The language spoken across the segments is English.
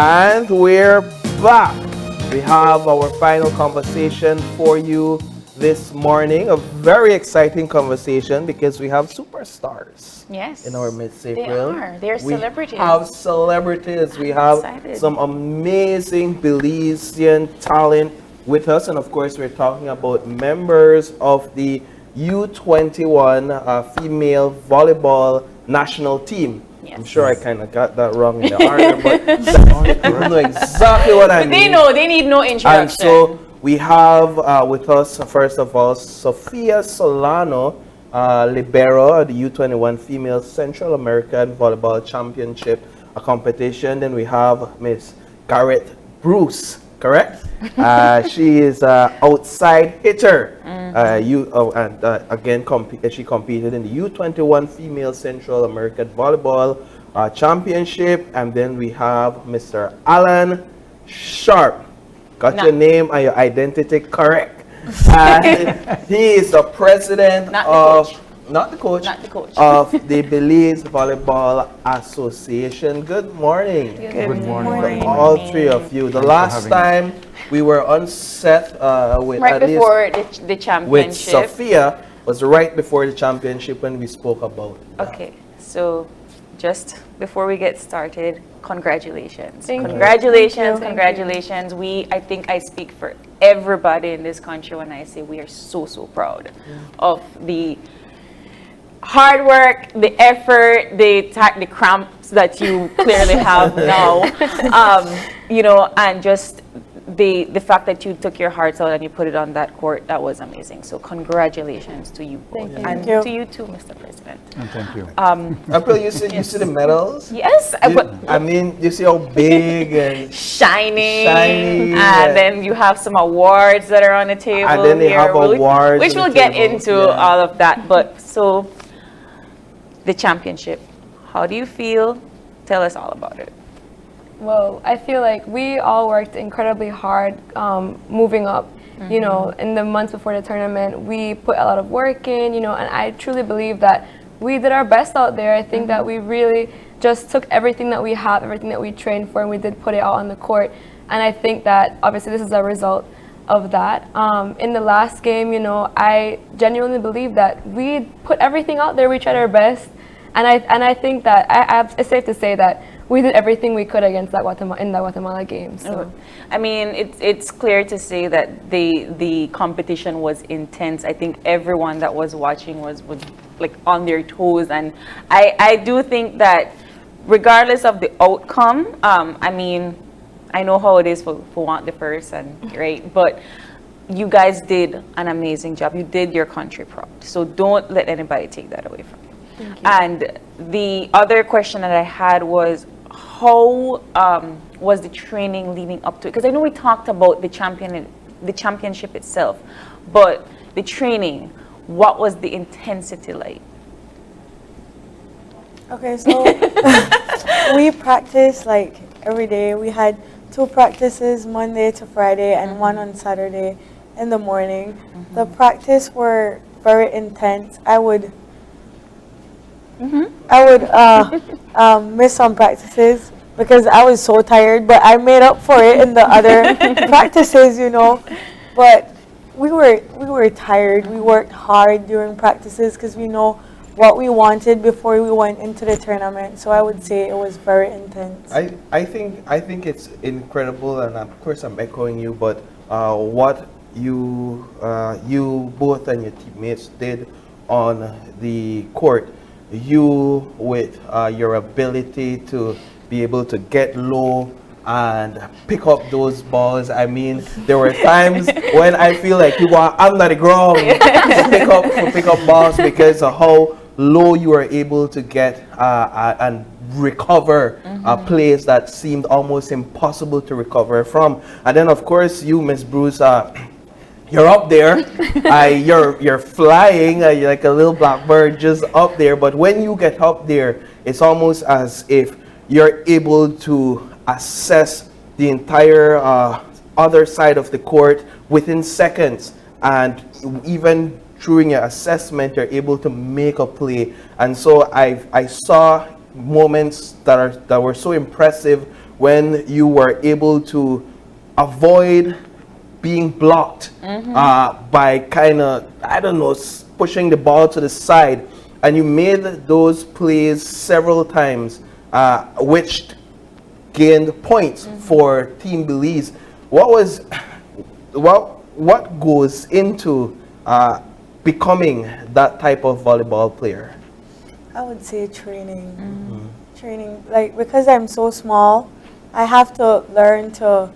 And we're back. We have our final conversation for you this morning. A very exciting conversation because we have superstars. Yes. In our midst, They April. are. They're We celebrities. have celebrities. We have Excited. some amazing Belizean talent with us. And of course, we're talking about members of the U-21 Female Volleyball National Team. Yes. I'm sure I kind of got that wrong in the order, but I know exactly what I mean. They need no introduction. And so we have with us, first of all, Sophia Solano, Libero at the U-21 Female Central American Volleyball Championship competition. Then we have Miss Garrett Bruce, correct? She is outside hitter. Again, she competed in the U-21 Female Central American Volleyball Championship. And then we have Mr. Alan Sharp. Got your name and your identity correct. He is the president not the coach of the Belize Volleyball Association. Good morning. Good morning. All three of you. The last time we were on set with right before the championship. With Sophia was right before the championship when we spoke about that. Okay, so just before we get started, congratulations. Congratulations. Congratulations. I think I speak for everybody in this country when I say we are so proud of the hard work, the effort, the cramps that you clearly have now, and just the fact that you took your hearts out and you put it on that court, that was amazing. So congratulations to you both. Thank you. you. To you too, Mr. President. And thank you. April, you see the medals? Yes. You see how big and shiny. and then you have some awards that are on the table. And then they have awards. Which we'll get into all of that. But so the championship, how do you feel? Tell us all about it. Well, I feel like we all worked incredibly hard moving up. You know, in the months before the tournament, we put a lot of work in, and I truly believe that we did our best out there. I think that we really just took everything that we have, everything that we trained for, and we did put it out on the court. And I think that obviously this is a result of that. In the last game, I genuinely believe that we put everything out there. We tried our best. And I think that it's safe to say that we did everything we could against that Guatemala game. So, I mean, it's clear to say that the competition was intense. I think everyone that was watching was like on their toes, and I do think that regardless of the outcome, I mean, I know how it is for want the first and right, but you guys did an amazing job. You did your country proud. So don't let anybody take that away from you. thank you. And the other question that I had was, how was the training leading up to it? Because I know we talked about the championship itself, but the training, what was the intensity like? Okay, so we practiced like every day. We had 2 practices, Monday to Friday, and 1 on Saturday in the morning. The practice were very intense. I would miss some practices because I was so tired, but I made up for it in the other practices, But we were tired. We worked hard during practices because we know what we wanted before we went into the tournament. So I would say it was very intense. I think it's incredible, and of course I'm echoing you, but what you both and your teammates did on the court, you with your ability to be able to get low and pick up those balls. I mean, there were times when I feel like you were under the ground to pick up balls because of how low you were able to get and recover plays that seemed almost impossible to recover from. And then of course you, Miss Bruce, you're up there, you're flying, you're like a little blackbird just up there. But when you get up there, it's almost as if you're able to assess the entire other side of the court within seconds, and even during your assessment, you're able to make a play. And so I saw moments that were so impressive when you were able to avoid being blocked by kind of, I don't know, pushing the ball to the side, and you made those plays several times, which gained points for Team Belize. What goes into becoming that type of volleyball player? I would say training. Training, like, because I'm so small, I have to learn to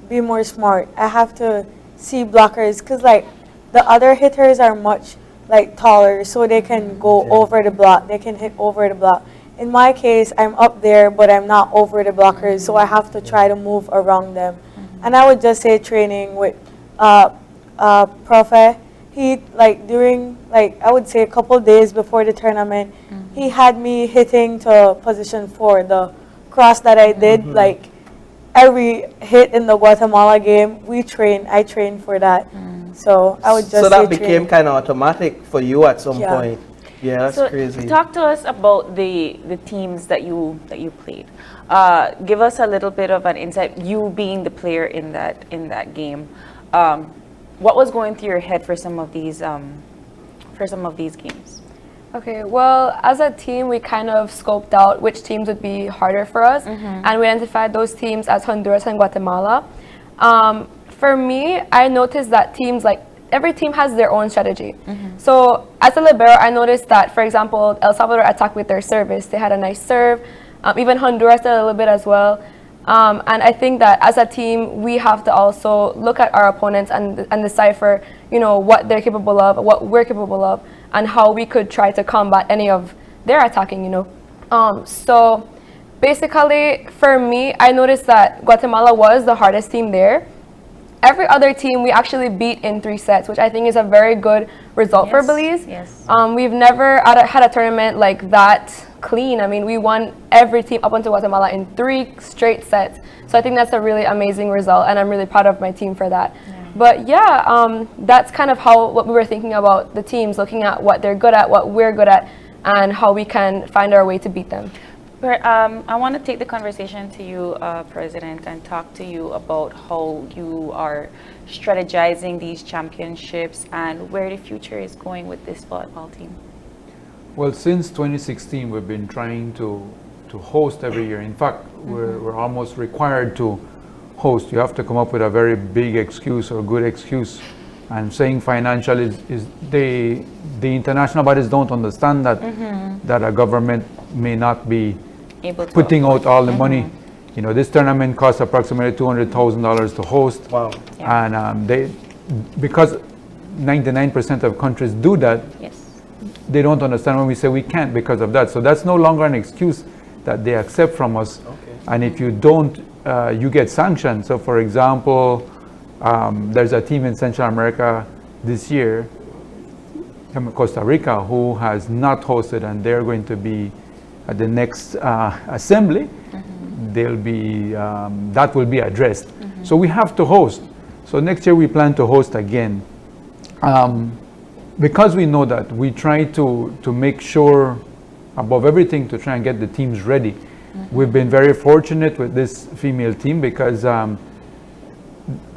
be more smart. I have to see blockers, because like the other hitters are much like taller, so they can go over the block, they can hit over the block. In my case, I'm up there, but I'm not over the blockers, so I have to try to move around them. And I would just say training with Profe. He, like, during, like, I would say a couple days before the tournament, he had me hitting to position 4, the cross that I did, like, every hit in the Guatemala game, I trained for that. So I would just so that say became training. kind of automatic for you at some Yeah. point. Yeah, that's So crazy. talk to us about the teams that you played. Give us a little bit of an insight. You being the player in that game, what was going through your head for some of these games? Okay, well, as a team, we kind of scoped out which teams would be harder for us, and we identified those teams as Honduras and Guatemala. For me, I noticed that teams, like, every team has their own strategy. So as a libero, I noticed that, for example, El Salvador attacked with their service. They had a nice serve. Even Honduras did a little bit as well. And I think that as a team, we have to also look at our opponents and decipher, what they're capable of, what we're capable of, and how we could try to combat any of their attacking, So basically, for me, I noticed that Guatemala was the hardest team there. Every other team we actually beat in 3 sets, which I think is a very good result for Belize. Yes. We've never had a tournament like that clean. I mean, we won every team up until Guatemala in 3 straight sets. So I think that's a really amazing result, and I'm really proud of my team for that. But yeah, that's kind of what we were thinking about the teams, looking at what they're good at, what we're good at, and how we can find our way to beat them. I want to take the conversation to you, President, and talk to you about how you are strategizing these championships and where the future is going with this volleyball team. Well, since 2016, we've been trying to host every year. In fact, we're almost required to host. You have to come up with a very big excuse or good excuse. And saying financial is the international bodies don't understand that that a government may not be Able to putting out all the money. This tournament costs approximately $200,000 to host. Wow. Yeah. And because 99% of countries do that, Yes. they don't understand when we say we can't because of that. So that's no longer an excuse that they accept from us. Okay. And if you don't, you get sanctioned. So for example, there's a team in Central America this year, Costa Rica, who has not hosted, and they're going to be at the next assembly. They'll be that will be addressed. So we have to host. So next year we plan to host again. Because we know that, we try to make sure, above everything, to try and get the teams ready. We've been very fortunate with this female team because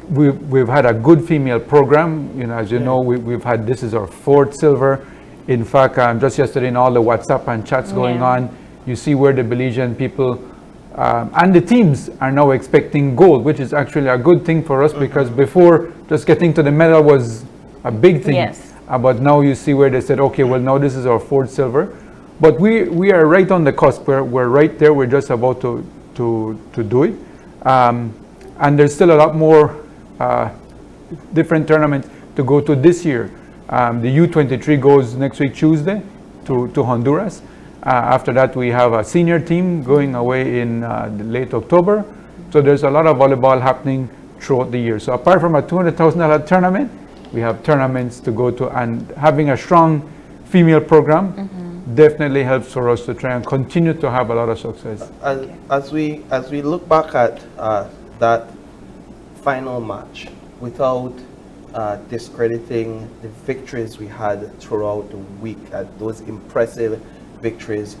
we've had a good female program. As you know, we've had, this is our 4th silver. In fact, just yesterday in all the WhatsApp and chats going on, you see where the Belizean people and the teams are now expecting gold, which is actually a good thing for us because before, just getting to the medal was a big thing. Yes. But now you see where they said, okay, well, now this is our 4th silver. But we are right on the cusp. We're right there. We're just about to do it. And there's still a lot more different tournaments to go to this year. The U-23 goes next week, Tuesday, to Honduras. After that, we have a senior team going away in late October. So there's a lot of volleyball happening throughout the year. So apart from a $200,000 tournament, we have tournaments to go to, and having a strong female program definitely helps for us to try and continue to have a lot of success. As we look back at that final match, without discrediting the victories we had throughout the week, those impressive victories,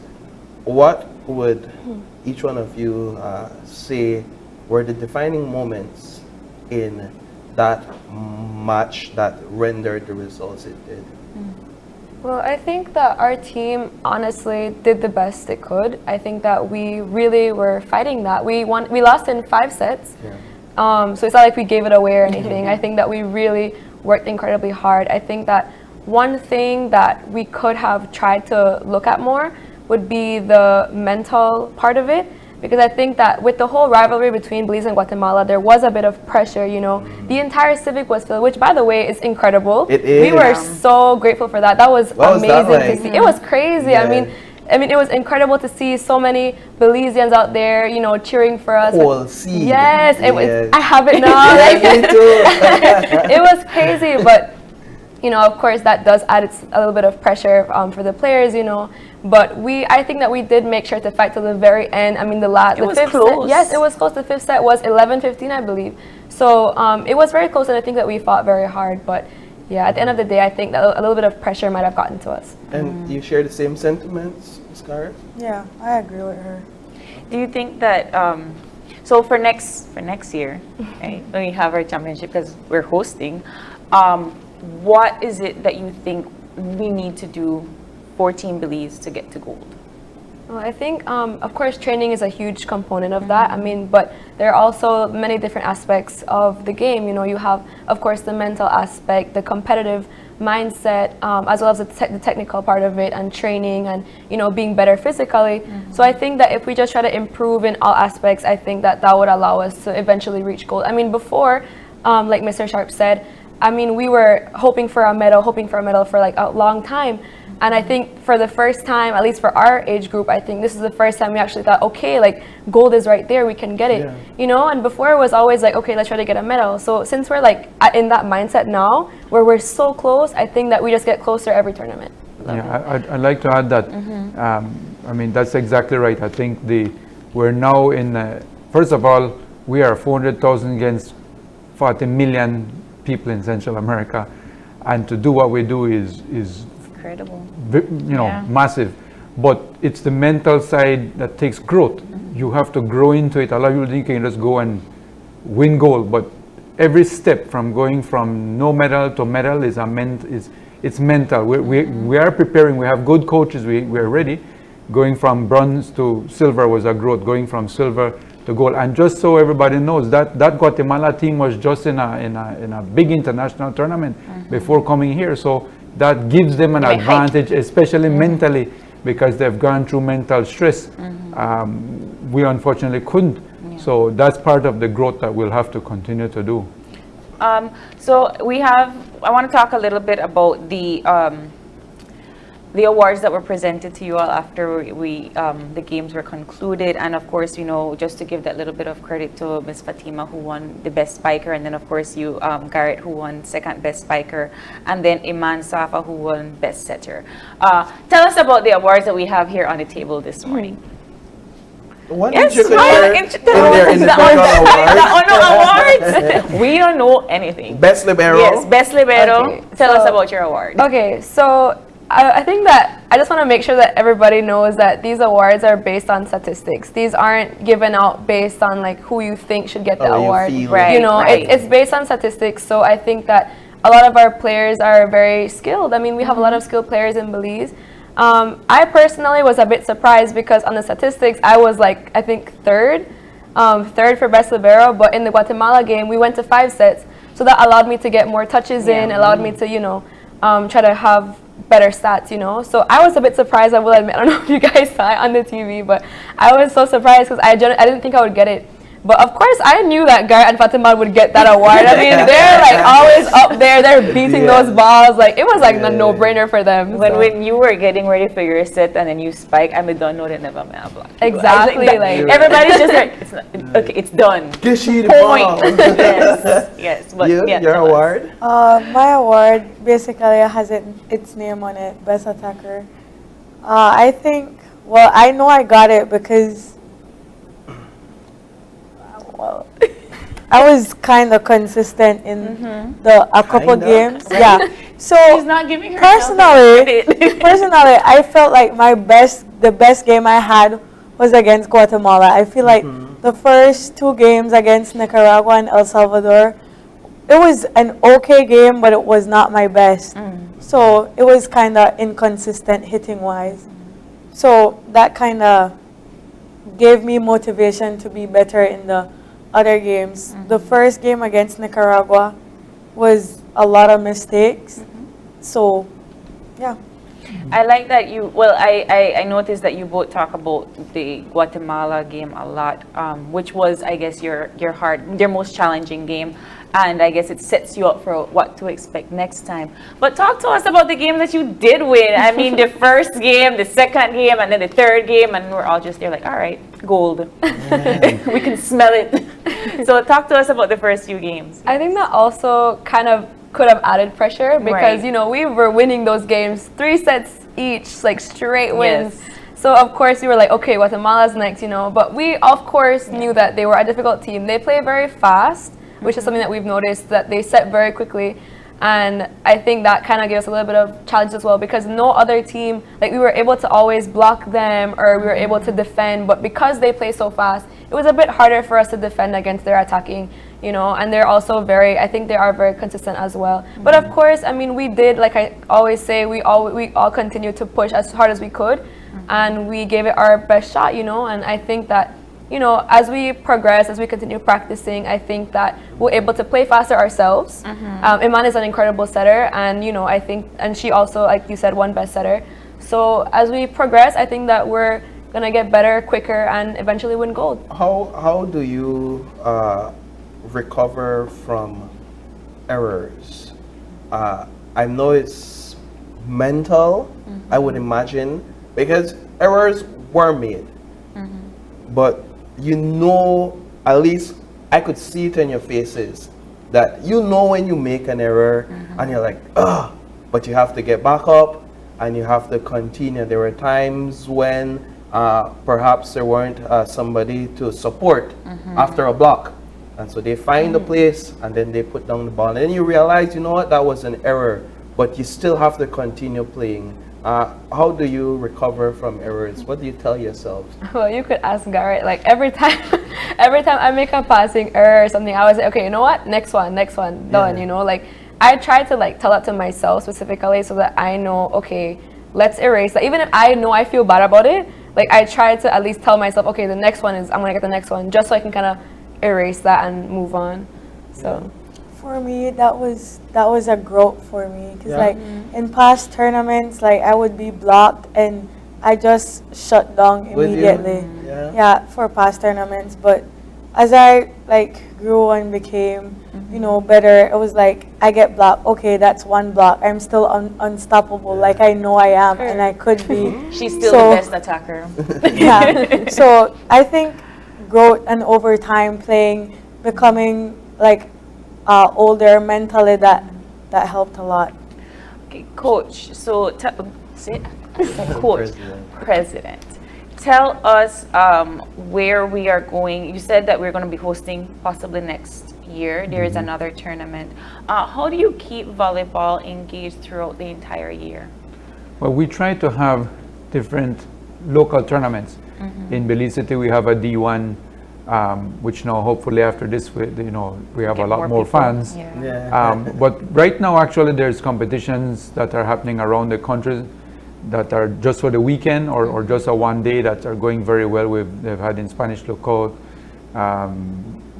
what would each one of you say were the defining moments in that match that rendered the results it did? Well, I think that our team honestly did the best it could. I think that we really were fighting that. We lost in 5 sets. Yeah. So it's not like we gave it away or anything. I think that we really worked incredibly hard. I think that one thing that we could have tried to look at more would be the mental part of it. Because I think that with the whole rivalry between Belize and Guatemala, there was a bit of pressure, you know. The entire Civic was filled, which, by the way, is incredible. It is. We were so grateful for that. That was What was that amazing like? to see. It was crazy. Yeah. I mean, it was incredible to see so many Belizeans out there, you know, cheering for us. Whole scene. Yes, it was. Yes. I have it now. Yeah, me too. It was crazy, but you know, of course, that does add a little bit of pressure for the players, you know. But I think that we did make sure to fight till the very end. I mean, the was fifth close. set, yes, it was close. The 5th set was 11-15, I believe. So it was very close, and I think that we fought very hard. But yeah, at the end of the day, I think that a little bit of pressure might have gotten to us. And you share the same sentiments, Ms. Cara? Yeah, I agree with her. Do you think that so for next year, right, when we have our championship, because we're hosting, what is it that you think we need to do for Team Belize to get to gold? Well, I think, of course, training is a huge component of that. I mean, but there are also many different aspects of the game. You know, you have, of course, the mental aspect, the competitive mindset, as well as the technical part of it, and training, and you know, being better physically. So I think that if we just try to improve in all aspects, I think that would allow us to eventually reach gold. I mean, before, like Mr. Sharp said, I mean, we were hoping for a medal for like a long time. And I think for the first time, at least for our age group, I think this is the first time we actually thought, okay, like gold is right there, we can get it, you know? And before it was always like, okay, let's try to get a medal. So since we're like in that mindset now, where we're so close, I think that we just get closer every tournament. Yeah, I'd like to add that. I mean, that's exactly right. I think we're now in, first of all, we are 400,000 against 40 million people in Central America. And to do what we do is Incredible. you know, massive. But it's the mental side that takes growth. You have to grow into it. A lot of people think you can just go and win gold, but every step from going from no medal to medal is it's mental. We are preparing. We have good coaches. We are ready. Going from bronze to silver was a growth. Going from silver to gold. And just so everybody knows, that Guatemala team was just in a big international tournament before coming here. So that gives them an advantage, especially mentally, because they've gone through mental stress. We unfortunately couldn't. So that's part of the growth that we'll have to continue to do. So I want to talk a little bit about the awards that were presented to you all after the games were concluded. And of course, you know, just to give that little bit of credit to Ms. Fatima, who won the best spiker, and then of course you, Garrett, who won second best spiker, and then Iman Safa, who won best setter. Tell us about the awards that we have here on the table this morning. What Yes, did you compare in the awards? We don't know anything. Best libero? Yes, best libero. Okay, Tell us so- about your award. Okay, so I think that I just want to make sure that everybody knows that these awards are based on statistics. These aren't given out based on like who you think should get the Oh, you award. feel Right. You know, right. it's based on statistics. So I think that a lot of our players are very skilled. I mean, we have a lot of skilled players in Belize. I personally was a bit surprised because on the statistics, I was like, I think third for best libero. But in the Guatemala game, we went to 5 sets. So that allowed me to get more touches in, allowed me to, you know, try to have better stats, you know. So I was a bit surprised, I will admit. I don't know if you guys saw it on the TV, but I was so surprised because I didn't think I would get it. But of course, I knew that Garrett and Fatima would get that award. I mean, they're like always up there. They're beating those balls. Like, it was like a no-brainer for them. When you were getting ready for your set and then you spike, I mean, don't know that never may have blocked you. Exactly, Like, like- everybody's just like, it's not, okay, it's done. Gives you the Point. ball. Yes. But You, yeah, your tell us. award? My award basically has its name on it, best attacker. I think, well, I know I got it because, well, I was kind of consistent in a couple Kinda? games. Yeah, So She's not giving her personally, I felt like the best game I had was against Guatemala. I feel like the first two games against Nicaragua and El Salvador, it was an okay game, but it was not my best. So it was kind of inconsistent hitting wise. So that kind of gave me motivation to be better in the other games. The first game against Nicaragua was a lot of mistakes. So, yeah. I like that I noticed that you both talk about the Guatemala game a lot, which was, I guess, your most challenging game. And I guess it sets you up for what to expect next time. But talk to us about the game that you did win. I mean, the first game, the second game, and then the third game, and we're all just there like, all right, gold. We can smell it. So talk to us about the first few games. I think that also kind of could have added pressure because, you know, we were winning those games 3 sets each, like straight wins. Yes. So, of course, we were like, okay, Guatemala's next, you know. But we, of course, knew that they were a difficult team. They play very fast, which is something that we've noticed, that they set very quickly. And I think that kind of gave us a little bit of challenge as well because no other team, like we were able to always block them or we were able to defend. But because they play so fast, it was a bit harder for us to defend against their attacking, you know. And they're also I think they are very consistent as well. But of course, I mean, we did, like I always say, we all continued to push as hard as we could. And we gave it our best shot, you know. And I think that, you know, as we progress, as we continue practicing, I think that we're able to play faster ourselves. Iman is an incredible setter, and you know, I think, and she also, like you said, won best setter. So as we progress, I think that we're gonna get better, quicker, and eventually win gold. How do you recover from errors? I know it's mental, I would imagine, because errors were made. But you know, at least I could see it in your faces, that you know when you make an error and you're like, ugh, but you have to get back up and you have to continue. There were times when perhaps there weren't somebody to support after a block. And so they find a place and then they put down the ball. And then you realize, you know what, that was an error, but you still have to continue playing. How do you recover from errors? What do you tell yourself? Well, you could ask Garrett. Like every time I make a passing error or something, I was like, okay, you know what? Next one, done. You know, like I try to like tell that to myself specifically so that I know, okay, let's erase that. Even if I know I feel bad about it, like I try to at least tell myself, okay, the next one is I'm gonna get the next one, just so I can kind of erase that and move on. So. For me, that was a growth for me because like in past tournaments, like I would be blocked and I just shut down immediately. Yeah, for past tournaments. But as I like grew and became, you know, better, it was like I get blocked. Okay, that's one block. I'm still unstoppable. Like I know I am, and I could be. She's still the best attacker. Yeah. So I think growth and over time playing, becoming like older mentally, that helped a lot. Okay, coach. So, coach, president. Tell us where we are going. You said that we're going to be hosting possibly next year. There is another tournament. How do you keep volleyball engaged throughout the entire year? Well, we try to have different local tournaments. In Belize City, we have a D1. Which now hopefully after this we have a lot more fans. But right now actually there's competitions that are happening around the country that are just for the weekend or just a one day that are going very well. They've had in Spanish Lookout,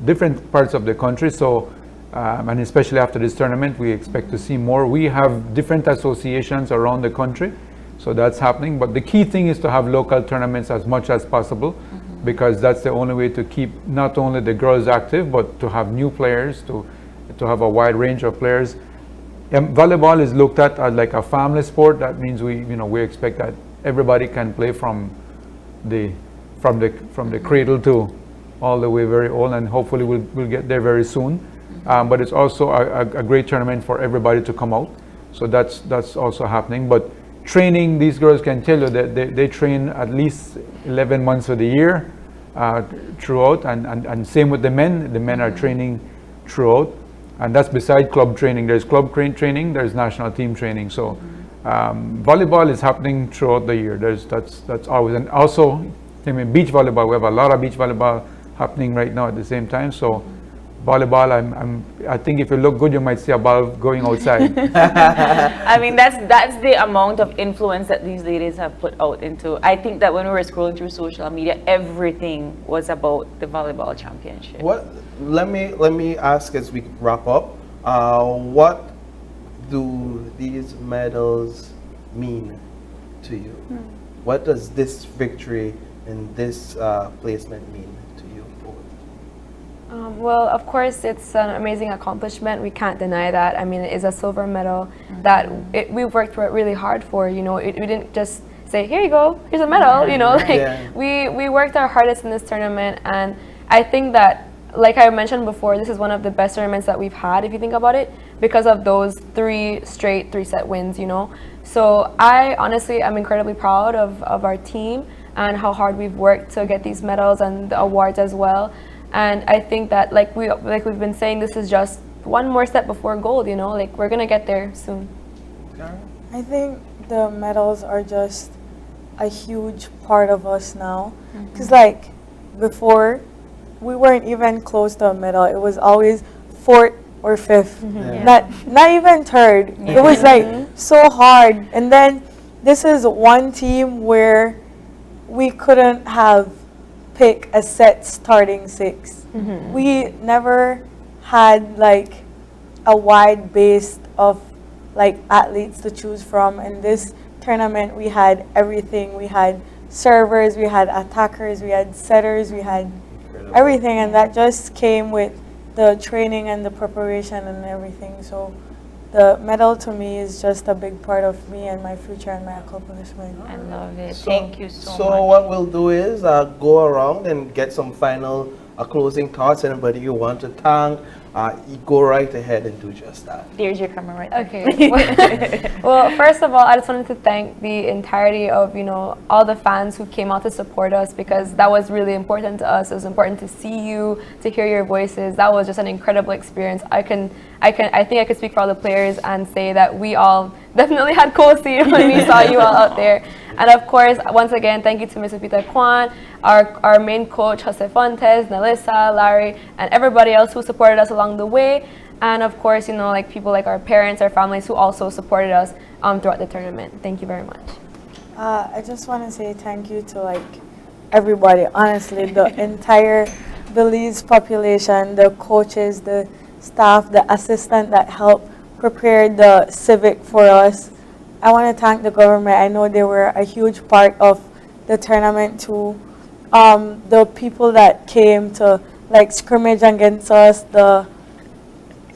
different parts of the country. So and especially after this tournament we expect to see more. We have different associations around the country, so that's happening. But the key thing is to have local tournaments as much as possible. Because that's the only way to keep not only the girls active, but to have new players, to have a wide range of players. Volleyball is looked at as like a family sport. That means we expect that everybody can play from the cradle to all the way very old, and hopefully we'll get there very soon. But it's also a great tournament for everybody to come out. So that's also happening. But training, these girls can tell you that they train at least 11 months of the year throughout, and same with the men. The men are training throughout. And that's beside club training. There's club training, there's national team training. So volleyball is happening throughout the year. That's always, and also, I mean, beach volleyball. We have a lot of beach volleyball happening right now at the same time. So volleyball, I think if you look good, you might see a ball going outside. I mean, that's the amount of influence that these ladies have put out into. I think that when we were scrolling through social media, everything was about the volleyball championship. Let me ask as we wrap up. What do these medals mean to you? What does this victory and this placement mean to you both? Well, of course, it's an amazing accomplishment. We can't deny that. I mean, it is a silver medal that we worked really hard for. You know, we didn't just say, here you go, here's a medal. You know, like we worked our hardest in this tournament, and I think that, like I mentioned before, this is one of the best tournaments that we've had, if you think about it, because of those 3 straight 3-set wins. You know, so I honestly am incredibly proud of our team and how hard we've worked to get these medals and the awards as well. And I think that, like we've been saying, this is just one more step before gold. You know, like we're gonna get there soon. I think the medals are just a huge part of us now. Because like before, we weren't even close to a medal. It was always 4th or 5th, not even 3rd. It was like so hard. And then this is one team where we couldn't have pick a set starting 6. We never had like a wide base of like athletes to choose from. In this tournament, we had everything. We had servers, we had attackers, we had setters, we had everything, and that just came with the training and the preparation and everything. So the medal to me is just a big part of me and my future and my accomplishment. I love it. Thank you so much. So what we'll do is go around and get some final closing thoughts. Anybody you want to thank, you go right ahead and do just that. There's your camera right there. Okay. Well, first of all, I just wanted to thank the entirety of, you know, all the fans who came out to support us, because that was really important to us. It was important to see you, to hear your voices. That was just an incredible experience. I think I could speak for all the players and say that we all definitely had cozy when we saw you all out there. And of course, once again, thank you to Mr. Peter Kwan, our main coach, Jose Fontes, Nelissa, Larry, and everybody else who supported us along the way. And of course, you know, like people like our parents, our families who also supported us throughout the tournament. Thank you very much. I just want to say thank you to like everybody, honestly, the entire Belize population, the coaches, the staff, the assistant that helped prepare the civic for us. I want to thank the government. I know they were a huge part of the tournament too. The people that came to like scrimmage against us, the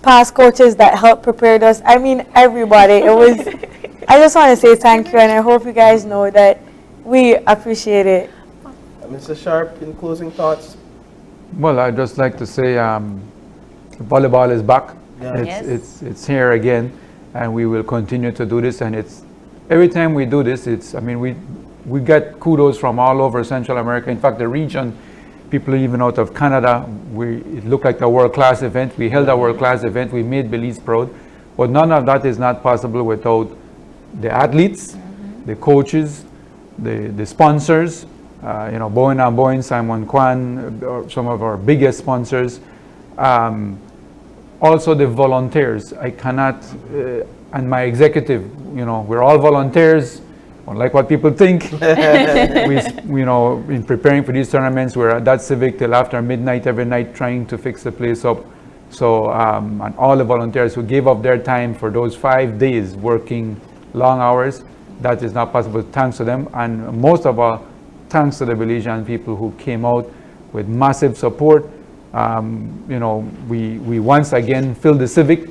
past coaches that helped prepare us. I mean, everybody. It was. I just want to say thank you, and I hope you guys know that we appreciate it. Mr. Sharp, in closing thoughts? Well, I'd just like to say volleyball is back. Yeah. It's here again, and we will continue to do this. And it's every time we do this, I mean, we get kudos from all over Central America. In fact, the region, people even out of Canada, it looked like a world-class event. We held a world-class event. We made Belize proud. But none of that is not possible without the athletes, the coaches, the sponsors. You know, Bowen & Bowen, Simon Kwan, some of our biggest sponsors. Also the volunteers. I cannot, and my executive, you know, we're all volunteers, unlike what people think. You know, in preparing for these tournaments, we're at that civic till after midnight every night trying to fix the place up. So, and all the volunteers who gave up their time for those 5 days working long hours, that is not possible. Thanks to them, and most of all, thanks to the Belizean people who came out with massive support. You know, we once again filled the civic.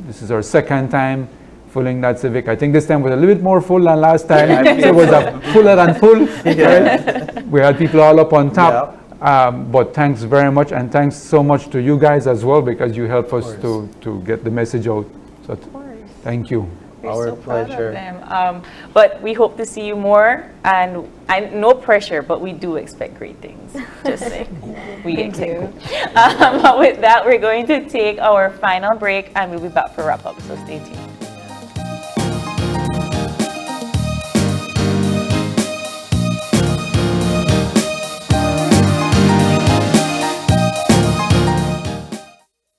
This is our second time filling that civic. I think this time was a little bit more full than last time. So it was a fuller than full. Right? We had people all up on top. Yeah. But thanks very much, and thanks so much to you guys as well, because you help us to get the message out. So thank you. We're Our so proud pleasure. of them. But we hope to see you more, and no pressure, but we do expect great things. Just saying. We get Thank you. excited. But with that, we're going to take our final break and we'll be back for wrap up. So stay tuned.